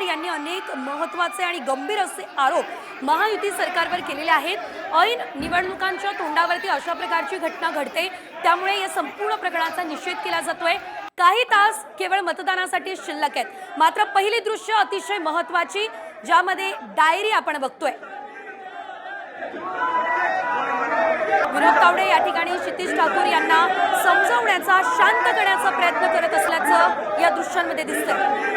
यांनी अनेक महत्त्वाचे आणि गंभीर असे आरोप महायुती सरकारवर केलेले आहेत। ऐन निवडणुकांच्या तोंडावरती अशा प्रकारची घटना घडते, त्यामुळे या संपूर्ण प्रकरणाचा निषेध केला जातोय। काही तास केवळ मतदानासाठी शिल्लक आहेत, मात्र पहिली दृश्य अतिशय महत्त्वाची, ज्यामध्ये डायरी आपण बघतोय। विनोद तावडे या ठिकाणी क्षितिज ठाकूर यांना समजवण्याचा, शांत करण्याचा प्रयत्न करत असल्याचं या दृश्यांमध्ये दिसतंय।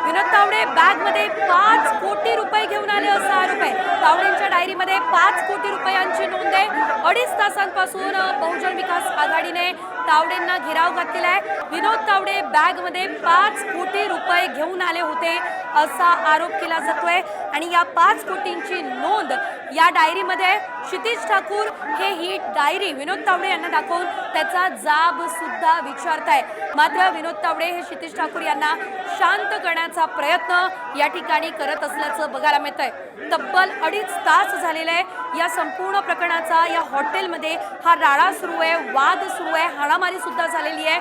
विनोद तावडे बॅग मध्ये 5 कोटी रुपये घेऊन आले असा आरोप आहे। तावडेंच्या डायरीमध्ये 5 कोटी रुपयांची नोंद आहे। 2.5 तासांपासून बहुजन विकास आघाडीने तावडेंना घेराव घातलेला आहे। विनोद तावडे बॅग मध्ये 5 कोटी रुपये घेऊन आले होते असा आरोप केला जातोय आणि या 5 कोटींची नोंद या डायरीमध्ये क्षितिज ठाकूर ही डायरी विनोद तावडे यांना दाखवून त्याचा जाब सुद्धा विचारताय। मात्र विनोद तावडे हे क्षितिज ठाकूर यांना शांत करण्याचा प्रयत्न या ठिकाणी करत असल्याचं बघायला मिळतंय। तब्बल 2.5 तास झालेले आहे या संपूर्ण प्रकरणाचा। या हॉटेलमध्ये हा राडा सुरू आहे, वाद सुरू आहे, हाणामारी सुद्धा झालेली आहे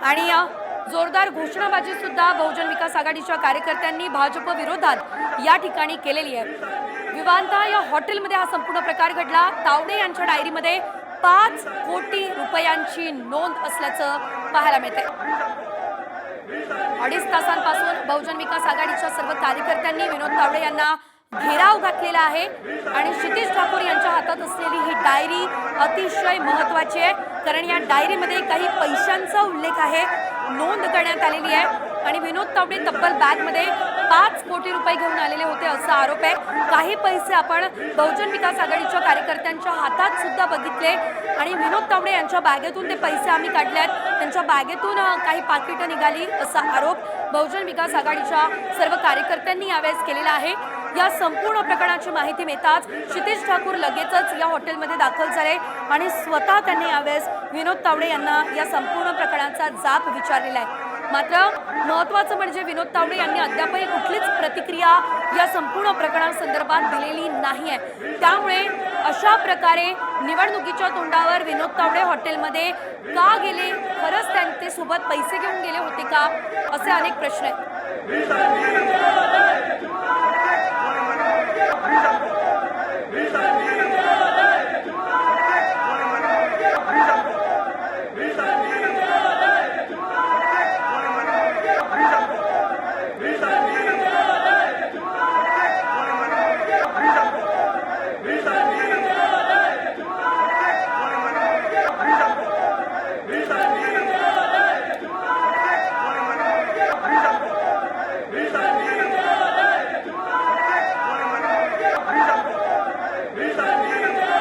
आणि जोरदार घोषणाबाजी सुद्धा बहुजन विकास आघाडीच्या कार्यकर्त्यांनी भाजप विरोधात या ठिकाणी केलेली आहे। विवांता या हॉटेलमध्ये हा संपूर्ण प्रकार घडला। तावडे यांच्या डायरीमध्ये 5 कोटी रुपयांची नोंद असल्याचं पाहायला मिळतंय। 2.5 तासांपासून बहुजन विकास आघाडीच्या सर्व कार्यकर्त्यांनी विनोद तावडे यांना घेराव घातलेला आहे आणि क्षितिज ठाकूर यांच्या हातात असलेली ही डायरी अतिशय महत्त्वाची आहे, कारण या डायरीमध्ये काही पैशांचा उल्लेख आहे, नोंद करण्यात आलेली आहे आणि विनोद तावडे तब्बल बॅगमध्ये 5 कोटी रुपये घेऊन आलेले होते असा आरोप आहे। काही पैसे आपण बहुजन विकास आघाडीच्या कार्यकर्त्यांच्या हातात सुद्धा बघितले आणि विनोद तावडे यांच्या बॅगेतून ते पैसे आम्ही काढलेत, त्यांच्या बॅगेतून काही पाकिटं निघाली असा आरोप बहुजन विकास आघाडीच्या सर्व कार्यकर्त्यांनी यावेळेस केलेला आहे। या संपूर्ण प्रकरणाची माहिती मिळताच क्षितिज ठाकूर लगेचच या हॉटेलमध्ये दाखल झाले आणि स्वतः त्यांनी यावेळेस विनोद तावडे यांना या संपूर्ण प्रकरणाचा जाब विचारलेला आहे। मात्र महत्त्वाचं म्हणजे विनोद तावडे यांनी अद्यापही कुठलीच प्रतिक्रिया या संपूर्ण प्रकरणासंदर्भात दिलेली नाही आहे। त्यामुळे अशा प्रकारे निवडणुकीच्या तोंडावर विनोद तावडे हॉटेलमध्ये का गेले, खरंच त्यांचे सोबत पैसे घेऊन गेले होते का, असे अनेक प्रश्न आहेत।